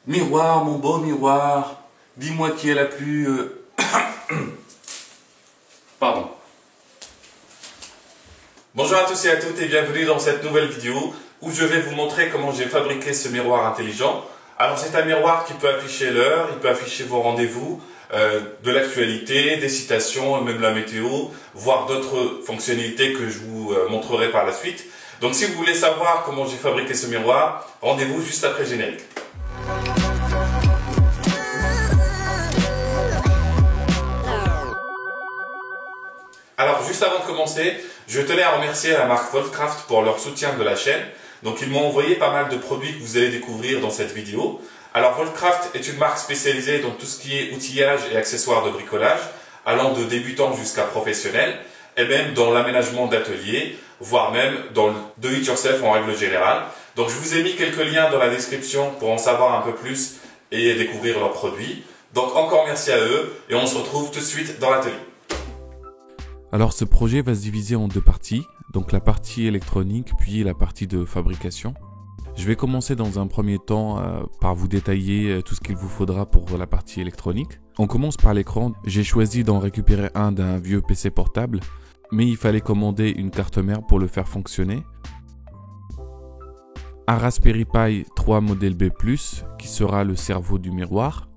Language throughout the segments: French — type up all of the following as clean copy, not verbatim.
Miroir, mon beau miroir, dis-moi qui est la plus... Pardon. Bonjour à tous et à toutes et bienvenue dans cette nouvelle vidéo où je vais vous montrer comment j'ai fabriqué ce miroir intelligent. Alors c'est un miroir qui peut afficher l'heure, il peut afficher vos rendez-vous, de l'actualité, des citations, même la météo, voire d'autres fonctionnalités que je vous montrerai par la suite. Donc si vous voulez savoir comment j'ai fabriqué ce miroir, rendez-vous juste après le générique. Alors juste avant de commencer, je tenais à remercier la marque Wolfcraft pour leur soutien de la chaîne. Donc ils m'ont envoyé pas mal de produits que vous allez découvrir dans cette vidéo. Alors Wolfcraft est une marque spécialisée dans tout ce qui est outillage et accessoires de bricolage, allant de débutants jusqu'à professionnels, et même dans l'aménagement d'ateliers, voire même dans le do-it-yourself en règle générale. Donc je vous ai mis quelques liens dans la description pour en savoir un peu plus et découvrir leurs produits. Donc encore merci à eux et on se retrouve tout de suite dans l'atelier. Alors ce projet va se diviser en deux parties, donc la partie électronique puis la partie de fabrication. Je vais commencer dans un premier temps par vous détailler tout ce qu'il vous faudra pour la partie électronique. On commence par l'écran. J'ai choisi d'en récupérer un d'un vieux PC portable, mais il fallait commander une carte mère pour le faire fonctionner. Un Raspberry Pi 3 modèle B+, qui sera le cerveau du miroir.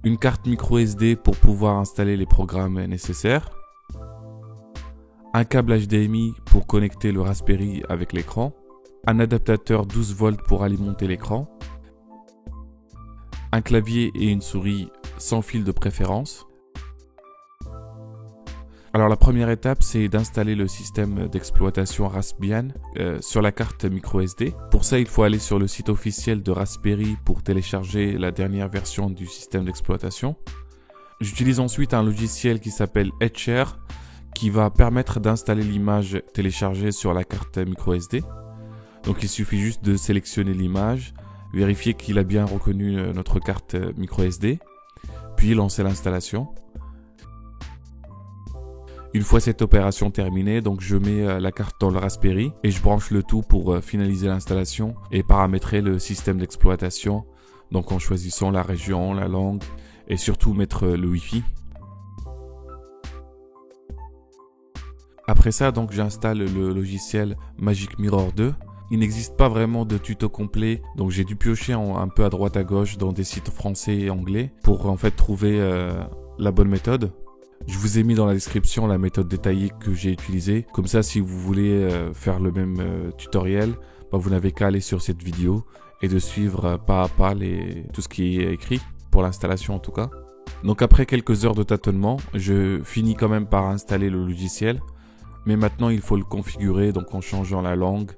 Une carte micro SD pour pouvoir installer les programmes nécessaires. Un câble HDMI pour connecter le Raspberry avec l'écran, un adaptateur 12 volts pour alimenter l'écran, un clavier et une souris sans fil de préférence. Alors la première étape, c'est d'installer le système d'exploitation Raspbian sur la carte micro SD. Pour ça, il faut aller sur le site officiel de Raspberry pour télécharger la dernière version du système d'exploitation. J'utilise ensuite un logiciel qui s'appelle Etcher, qui va permettre d'installer l'image téléchargée sur la carte micro SD. Donc il suffit juste de sélectionner l'image, vérifier qu'il a bien reconnu notre carte micro SD, puis lancer l'installation. Une fois cette opération terminée, donc je mets la carte dans le Raspberry et je branche le tout pour finaliser l'installation et paramétrer le système d'exploitation, donc en choisissant la région, la langue et surtout mettre le Wi-Fi. Après ça, donc j'installe le logiciel Magic Mirror 2. Il n'existe pas vraiment de tuto complet, donc j'ai dû piocher un peu à droite à gauche dans des sites français et anglais pour en fait trouver la bonne méthode. Je vous ai mis dans la description la méthode détaillée que j'ai utilisée. Comme ça, si vous voulez faire le même tutoriel, vous n'avez qu'à aller sur cette vidéo et de suivre pas à pas tout ce qui est écrit, pour l'installation en tout cas. Donc après quelques heures de tâtonnement, je finis quand même par installer le logiciel. Mais maintenant, il faut le configurer donc en changeant la langue,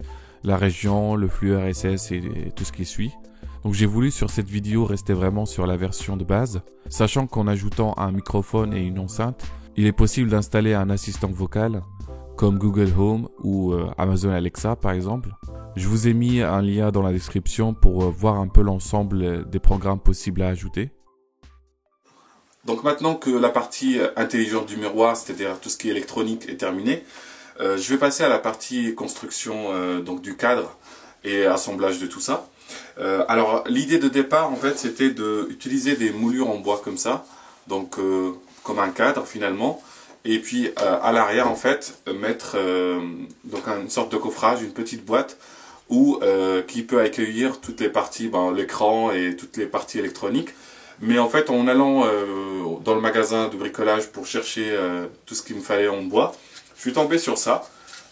la région, le flux RSS et tout ce qui suit. Donc j'ai voulu sur cette vidéo rester vraiment sur la version de base, sachant qu'en ajoutant un microphone et une enceinte, il est possible d'installer un assistant vocal comme Google Home ou Amazon Alexa par exemple. Je vous ai mis un lien dans la description pour voir un peu l'ensemble des programmes possibles à ajouter. Donc maintenant que la partie intelligente du miroir, c'est-à-dire tout ce qui est électronique, est terminée, je vais passer à la partie construction donc du cadre et assemblage de tout ça. Alors l'idée de départ en fait c'était d'utiliser des moulures en bois comme ça, donc comme un cadre finalement, et puis à l'arrière en fait mettre donc une sorte de coffrage, une petite boîte qui peut accueillir toutes les parties, l'écran et toutes les parties électroniques. Mais en fait, en allant dans le magasin de bricolage pour chercher tout ce qu'il me fallait en bois, je suis tombé sur ça.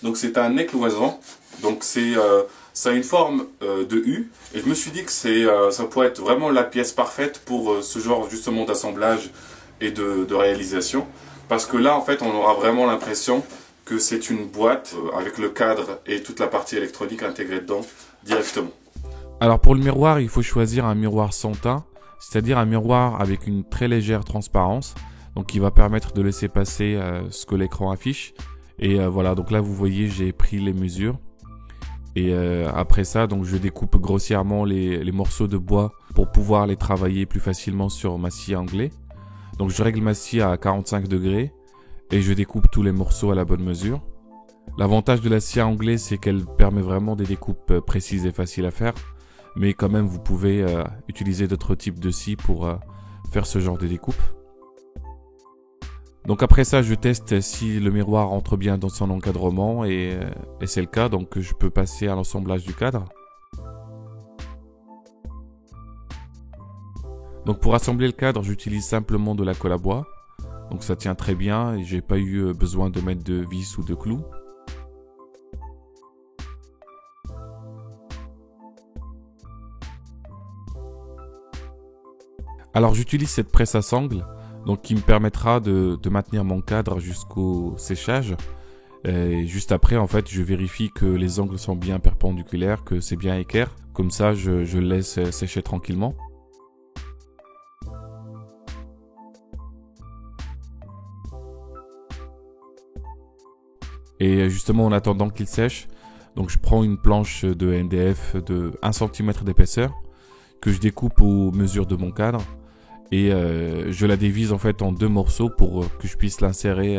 Donc c'est un nez-cloisant. Donc ça a une forme de U. Et je me suis dit que ça pourrait être vraiment la pièce parfaite pour ce genre justement d'assemblage et de réalisation. Parce que là, en fait, on aura vraiment l'impression que c'est une boîte avec le cadre et toute la partie électronique intégrée dedans directement. Alors pour le miroir, il faut choisir un miroir sans teint, c'est-à-dire un miroir avec une très légère transparence, donc qui va permettre de laisser passer ce que l'écran affiche. Et voilà, donc là vous voyez, j'ai pris les mesures. Et après ça, donc je découpe grossièrement les morceaux de bois pour pouvoir les travailler plus facilement sur ma scie à anglais. Donc je règle ma scie à 45 degrés et je découpe tous les morceaux à la bonne mesure. L'avantage de la scie à anglais, c'est qu'elle permet vraiment des découpes précises et faciles à faire. mais quand même vous pouvez utiliser d'autres types de scies pour faire ce genre de découpe. Donc après ça, je teste si le miroir rentre bien dans son encadrement et c'est le cas, donc je peux passer à l'assemblage du cadre. Donc pour assembler le cadre, j'utilise simplement de la colle à bois. Donc ça tient très bien et j'ai pas eu besoin de mettre de vis ou de clous. Alors j'utilise cette presse à sangle, donc qui me permettra de maintenir mon cadre jusqu'au séchage. Et juste après, en fait, je vérifie que les angles sont bien perpendiculaires, que c'est bien équerre. Comme ça, je le laisse sécher tranquillement. Et justement, en attendant qu'il sèche, donc je prends une planche de MDF de 1 cm d'épaisseur que je découpe aux mesures de mon cadre et je la divise en fait en 2 morceaux pour que je puisse l'insérer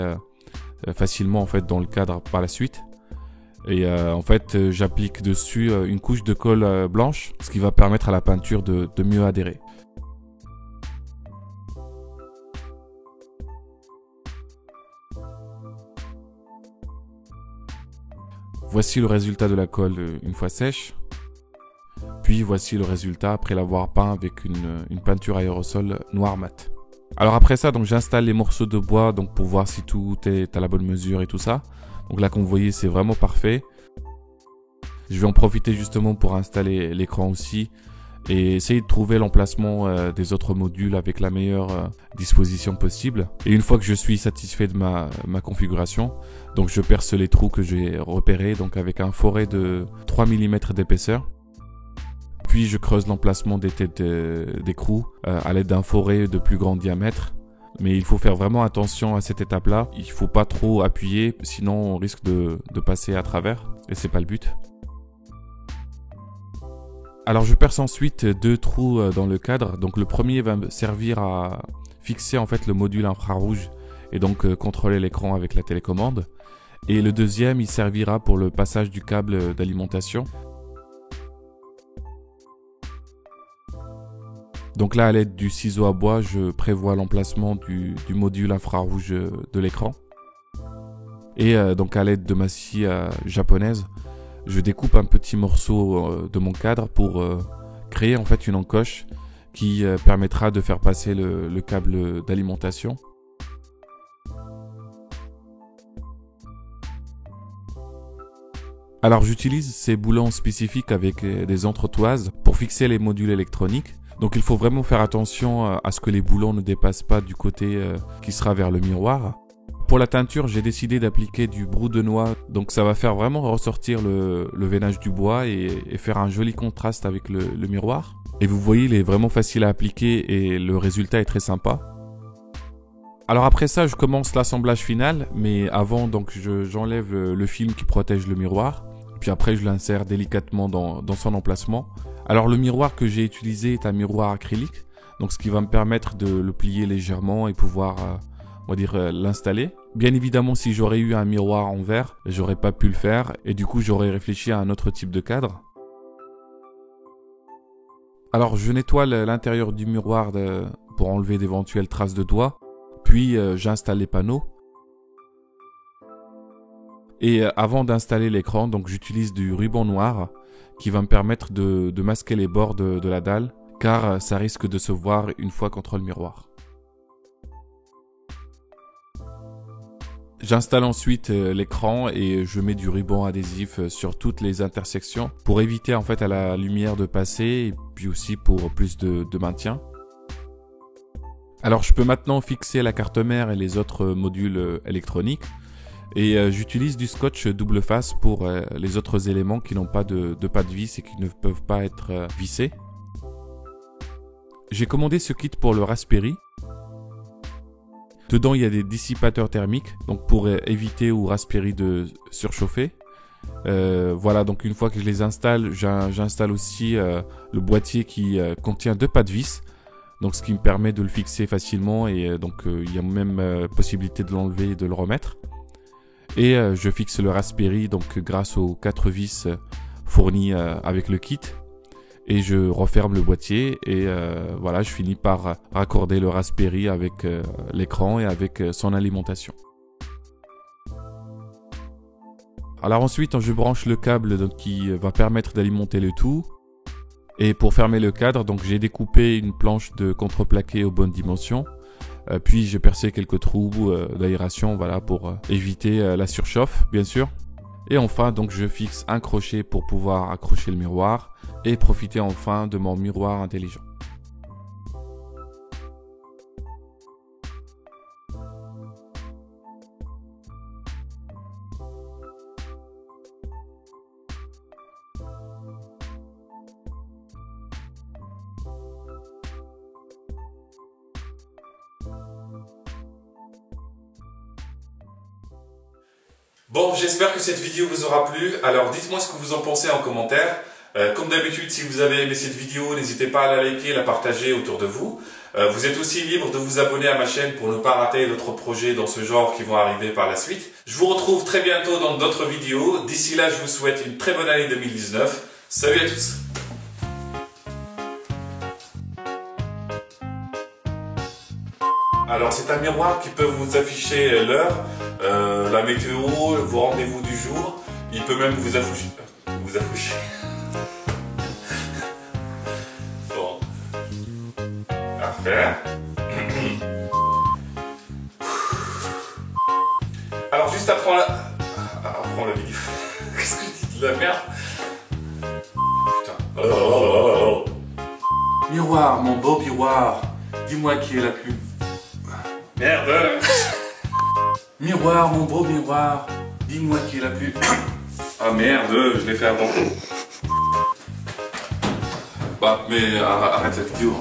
facilement en fait dans le cadre par la suite. Et en fait, j'applique dessus une couche de colle blanche, ce qui va permettre à la peinture de mieux adhérer. Voici le résultat de la colle une fois sèche. Puis voici le résultat après l'avoir peint avec une peinture aérosol noir mat. Alors après ça, donc j'installe les morceaux de bois donc pour voir si tout est à la bonne mesure et tout ça. Donc là, comme vous voyez, c'est vraiment parfait. Je vais en profiter justement pour installer l'écran aussi et essayer de trouver l'emplacement des autres modules avec la meilleure disposition possible. Et une fois que je suis satisfait de ma configuration, donc je perce les trous que j'ai repérés donc avec un foret de 3 mm d'épaisseur. Puis je creuse l'emplacement des têtes d'écrou à l'aide d'un foret de plus grand diamètre. Mais il faut faire vraiment attention à cette étape-là. Il ne faut pas trop appuyer, sinon on risque de passer à travers. Et c'est pas le but. Alors je perce ensuite 2 trous dans le cadre. Donc le premier va me servir à fixer en fait le module infrarouge et donc contrôler l'écran avec la télécommande. Et le deuxième, il servira pour le passage du câble d'alimentation. Donc là, à l'aide du ciseau à bois, je prévois l'emplacement du module infrarouge de l'écran. Et donc à l'aide de ma scie japonaise, je découpe un petit morceau de mon cadre pour créer en fait une encoche qui permettra de faire passer le câble d'alimentation. Alors j'utilise ces boulons spécifiques avec des entretoises pour fixer les modules électroniques. Donc il faut vraiment faire attention à ce que les boulons ne dépassent pas du côté qui sera vers le miroir. Pour la teinture, j'ai décidé d'appliquer du brou de noix, donc ça va faire vraiment ressortir le veinage du bois et faire un joli contraste avec le miroir. Et vous voyez, il est vraiment facile à appliquer et le résultat est très sympa. Alors après ça, je commence l'assemblage final, mais avant donc j'enlève le film qui protège le miroir. Puis après, je l'insère délicatement dans son emplacement. Alors le miroir que j'ai utilisé est un miroir acrylique, donc ce qui va me permettre de le plier légèrement et pouvoir, on va dire, l'installer. Bien évidemment, si j'aurais eu un miroir en verre, j'aurais pas pu le faire et du coup j'aurais réfléchi à un autre type de cadre. Alors je nettoie l'intérieur du miroir pour enlever d'éventuelles traces de doigts, puis j'installe les panneaux. Et avant d'installer l'écran, donc j'utilise du ruban noir qui va me permettre de masquer les bords de la dalle, car ça risque de se voir une fois contre le miroir. J'installe ensuite l'écran et je mets du ruban adhésif sur toutes les intersections pour éviter en fait à la lumière de passer et puis aussi pour plus de maintien. Alors je peux maintenant fixer la carte mère et les autres modules électroniques. Et j'utilise du scotch double face pour les autres éléments qui n'ont pas de pas de vis et qui ne peuvent pas être vissés. J'ai commandé ce kit pour le Raspberry. Dedans, il y a des dissipateurs thermiques, donc pour éviter au Raspberry de surchauffer. Voilà, donc une fois que je les installe, j'installe aussi le boîtier qui contient 2 pas de vis. Donc ce qui me permet de le fixer facilement et donc il y a même possibilité de l'enlever et de le remettre. Et je fixe le Raspberry donc grâce aux 4 vis fournis avec le kit. et je referme le boîtier et voilà, je finis par raccorder le Raspberry avec l'écran et avec son alimentation. Alors ensuite, je branche le câble donc, qui va permettre d'alimenter le tout. Et pour fermer le cadre, donc j'ai découpé une planche de contreplaqué aux bonnes dimensions. Puis j'ai percé quelques trous d'aération, voilà, pour éviter la surchauffe, bien sûr. Et enfin, donc je fixe un crochet pour pouvoir accrocher le miroir et profiter enfin de mon miroir intelligent. Bon, j'espère que cette vidéo vous aura plu. Alors dites-moi ce que vous en pensez en commentaire. Comme d'habitude, si vous avez aimé cette vidéo, n'hésitez pas à la liker, la partager autour de vous. Vous êtes aussi libre de vous abonner à ma chaîne pour ne pas rater d'autres projets dans ce genre qui vont arriver par la suite. Je vous retrouve très bientôt dans d'autres vidéos. D'ici là, je vous souhaite une très bonne année 2019. Salut à tous! Alors c'est un miroir qui peut vous afficher l'heure, la météo, vos rendez-vous du jour. Il peut même vous afficher. Bon. Parfait. Alors juste après la vidéo. Qu'est-ce que je dis de la merde? Putain. Oh. Miroir, mon beau miroir, dis-moi qui est la plus... Merde. Miroir, mon beau miroir, dis-moi qui est la plus... Ah merde, je l'ai fait avant. Bah, mais arrête la vidéo.